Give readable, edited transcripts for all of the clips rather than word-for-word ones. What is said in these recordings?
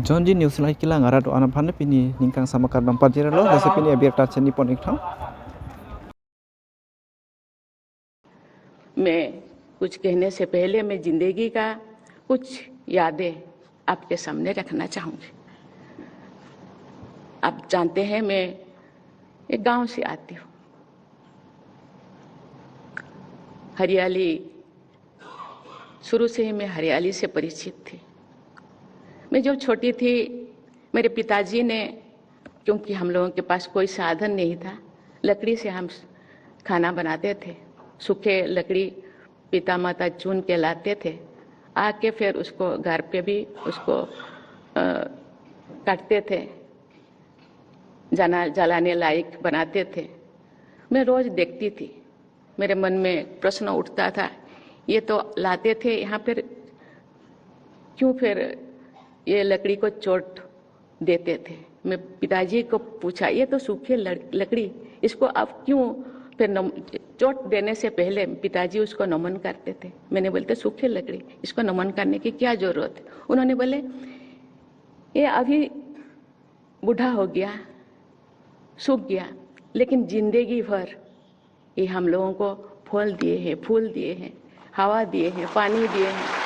Jonji news lai kilang ara do ana phane pini ningkang sama kardam pajira lo jase pini abirta cheni pon ektham. मैं कुछ कहने से पहले मैं जिंदगी का कुछ यादें आपके सामने रखना चाहूंगी। आप जानते हैं मैं एक गांव से आती हूँ। हरियाली, शुरू से ही मैं हरियाली से परिचित थी। मैं जब छोटी थी मेरे पिताजी ने, क्योंकि हम लोगों के पास कोई साधन नहीं था, लकड़ी से हम खाना बनाते थे। सूखे लकड़ी पिता माता चुन के लाते थे, आके फिर उसको घर पे भी उसको काटते थे, जलाने लायक बनाते थे। मैं रोज देखती थी, मेरे मन में प्रश्न उठता था, ये तो लाते थे यहाँ पर, क्यों फिर ये लकड़ी को चोट देते थे। मैं पिताजी को पूछा, ये तो सूखे लकड़ी, इसको आप क्यों फिर चोट देने से पहले पिताजी उसको नमन करते थे। मैंने बोलते सूखे लकड़ी, इसको नमन करने की क्या जरूरत है। उन्होंने बोले ये अभी बूढ़ा हो गया, सूख गया, लेकिन जिंदगी भर ये हम लोगों को फल दिए हैं, फूल दिए हैं, हवा दिए हैं, पानी दिए हैं।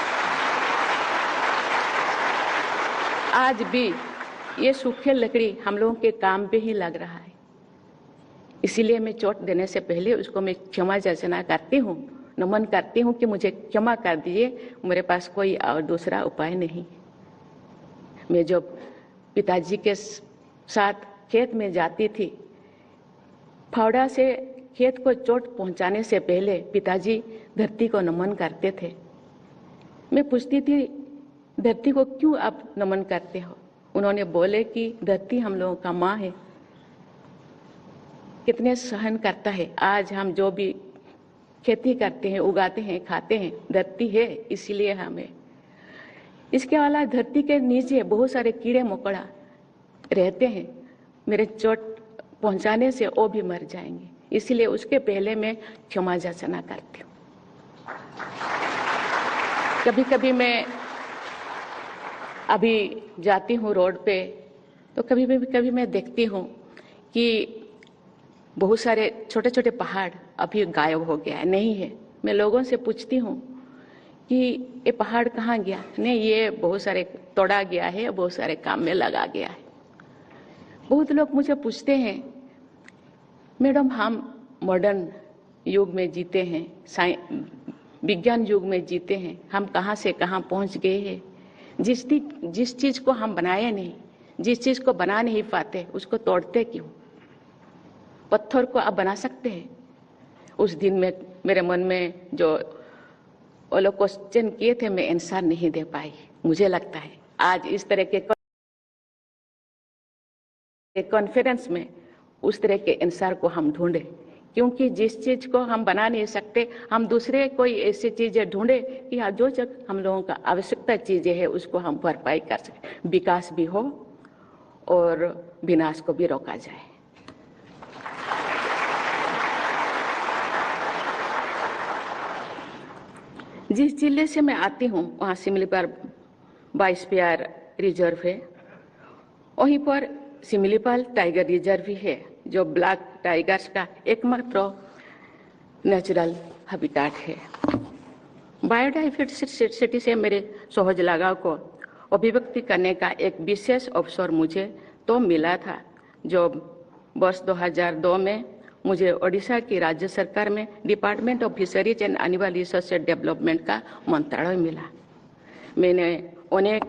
आज भी ये सूखे लकड़ी हम लोगों के काम पे ही लग रहा है। इसीलिए मैं चोट देने से पहले उसको मैं क्षमा याचना करती हूँ, नमन करती हूँ कि मुझे क्षमा कर दीजिए, मेरे पास कोई और दूसरा उपाय नहीं। मैं जब पिताजी के साथ खेत में जाती थी, फावड़ा से खेत को चोट पहुंचाने से पहले पिताजी धरती को नमन करते थे। मैं पूछती थी, धरती को क्यों आप नमन करते हो? उन्होंने बोले कि धरती हम लोगों का माँ है, कितने सहन करता है। आज हम जो भी खेती करते हैं, उगाते हैं, खाते हैं, धरती है इसीलिए हमें। इसके अलावा धरती के नीचे बहुत सारे कीड़े मकोड़ा रहते हैं, मेरे चोट पहुंचाने से वो भी मर जाएंगे, इसलिए उसके पहले मैं क्षमा याचना करती हूँ। कभी कभी मैं अभी जाती हूँ रोड पे, तो कभी मैं देखती हूँ कि बहुत सारे छोटे छोटे पहाड़ अभी गायब हो गया है, नहीं है। मैं लोगों से पूछती हूँ कि ये पहाड़ कहाँ गया? नहीं, ये बहुत सारे तोड़ा गया है, बहुत सारे काम में लगा गया है। बहुत लोग मुझे पूछते हैं, मैडम हम मॉडर्न युग में जीते हैं, विज्ञान युग में जीते हैं, हम कहाँ से कहाँ पहुँच गए हैं। जिस चीज को हम बनाए नहीं, जिस चीज को बना नहीं पाते, उसको तोड़ते क्यों? पत्थर को आप बना सकते हैं। उस दिन में मेरे मन में जो वो लोग क्वेश्चन किए थे, मैं आंसर नहीं दे पाई। मुझे लगता है आज इस तरह के कॉन्फ्रेंस में उस तरह के आंसर को हम ढूंढे, क्योंकि जिस चीज को हम बना नहीं सकते, हम दूसरे कोई ऐसी चीजें ढूंढे कि जो जब हम लोगों का आवश्यकता चीजें है उसको हम भरपाई कर सके, विकास भी हो और विनाश को भी रोका जाए। जिस जिले से मैं आती हूँ वहाँ सिमलीपाल बायोस्फीयर रिजर्व है, वहीं पर सिमलीपाल टाइगर रिजर्व भी है, जो ब्लैक टाइगर्स का एकमात्र नेचुरल हैबिटेट है। बायोडाइवर्सिटी से मेरे सहज लगाव को अभिव्यक्ति करने का एक विशेष अवसर मुझे तो मिला था, जो वर्ष 2002 में मुझे ओडिशा की राज्य सरकार में department of fisheries and animal resource development का मंत्रालय मिला। मैंने अनेक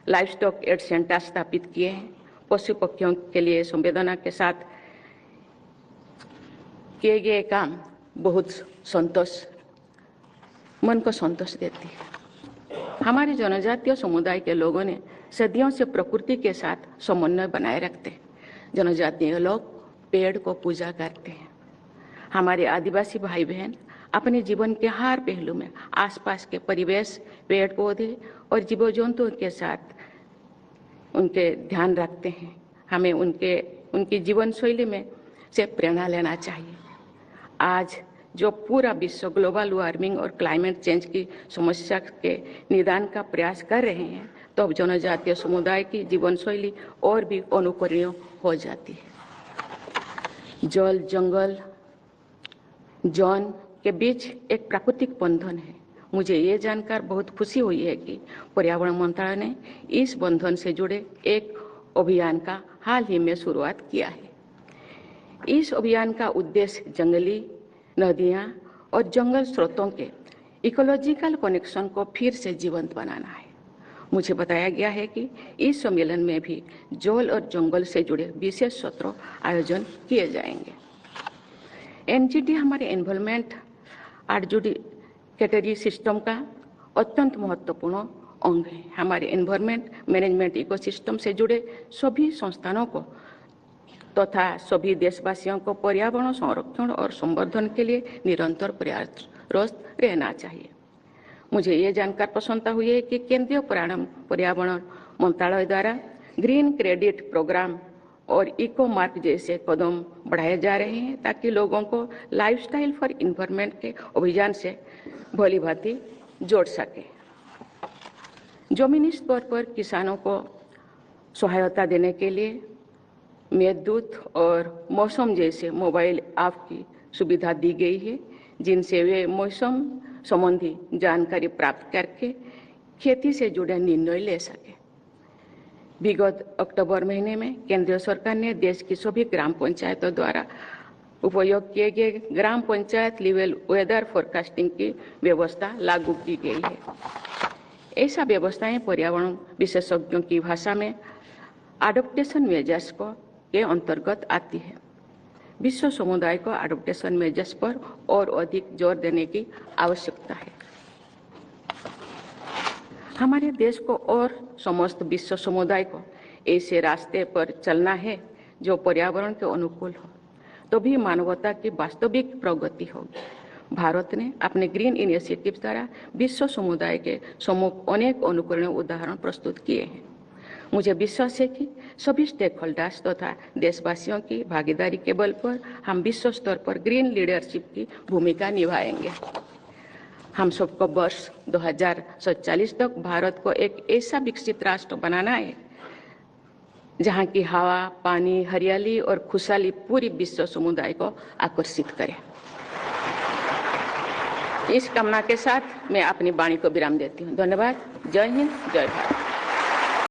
लाइफ स्टॉक एड सेंटर स्थापित किए हैं। पशु पक्षियों के लिए संवेदना के साथ किए गए काम बहुत मन को संतोष देती है। हमारे जनजातीय समुदाय के लोगों ने सदियों से प्रकृति के साथ समन्वय बनाए रखते हैं। जनजातीय लोग पेड़ को पूजा करते हैं। हमारे आदिवासी भाई बहन अपने जीवन के हर पहलू में आसपास के परिवेश, पेड़ पौधे और जीव जंतुओं के साथ उनके ध्यान रखते हैं। हमें उनकी जीवन शैली में से प्रेरणा लेना चाहिए। आज जो पूरा विश्व ग्लोबल वार्मिंग और क्लाइमेट चेंज की समस्या के निदान का प्रयास कर रहे हैं, तो अब जनजातीय समुदाय की जीवन शैली और भी अनुकरणीय हो जाती है। जल, जंगल, जौन के बीच एक प्राकृतिक बंधन है। मुझे ये जानकर बहुत खुशी हुई है कि पर्यावरण मंत्रालय ने इस बंधन से जुड़े एक अभियान का हाल ही में शुरुआत किया है। इस अभियान का उद्देश्य जंगली, नदियां और जंगल स्रोतों के इकोलॉजिकल कनेक्शन को फिर से जीवंत बनाना है। मुझे बताया गया है कि इस सम्मेलन में भी जल और जंगल से जुड़े विशेष सत्र आयोजन किए जाएंगे। एनजीटी हमारे एनवायरमेंट एडजुडिकेटरी सिस्टम का अत्यंत महत्वपूर्ण अंग है। हमारे एनवायरमेंट मैनेजमेंट इकोसिस्टम से जुड़े सभी संस्थानों को तथा सभी देशवासियों को पर्यावरण संरक्षण और संवर्धन के लिए निरंतर प्रयासरत रहना चाहिए। मुझे ये जानकर प्रसन्नता हुई है कि केंद्रीय पर्यावरण मंत्रालय द्वारा ग्रीन क्रेडिट प्रोग्राम और इको मार्क जैसे कदम बढ़ाए जा रहे हैं ताकि लोगों को लाइफस्टाइल फॉर इन्वायरमेंट के अभियान से भली भांति जोड़ सके। जमीनी स्तर पर किसानों को सहायता देने के लिए मेघदूत और मौसम जैसे मोबाइल ऐप की सुविधा दी गई है, जिनसे वे मौसम संबंधी जानकारी प्राप्त करके खेती से जुड़े निर्णय ले सके। विगत अक्टूबर महीने में केंद्र सरकार ने देश की सभी ग्राम पंचायतों द्वारा उपयोग किए गए ग्राम पंचायत लेवल वेदर फोरकास्टिंग की व्यवस्था लागू की गई है। ऐसा व्यवस्थाएं पर्यावरण विशेषज्ञों की भाषा में एडप्टेशन मेजर्स के अंतर्गत आती है। विश्व समुदाय को एडप्टेशन मेजर्स पर और अधिक जोर देने की आवश्यकता है। हमारे देश को और समस्त विश्व समुदाय को ऐसे रास्ते पर चलना है जो पर्यावरण के अनुकूल हो, तो भी मानवता की वास्तविक प्रगति होगी। भारत ने अपने ग्रीन इनिशिएटिव द्वारा विश्व समुदाय के सम्मुख अनेक अनुकरणीय उदाहरण प्रस्तुत किए हैं। मुझे विश्वास है कि सभी स्टेक होल्डर्स तथा देशवासियों की भागीदारी के बल पर हम विश्व स्तर पर ग्रीन लीडरशिप की भूमिका निभाएंगे। हम सबको वर्ष 2047 तक भारत को एक ऐसा विकसित राष्ट्र बनाना है जहां की हवा, पानी, हरियाली और खुशहाली पूरी विश्व समुदाय को आकर्षित करे। इस कामना के साथ मैं अपनी वाणी को विराम देती हूँ। धन्यवाद। जय हिंद, जय भारत।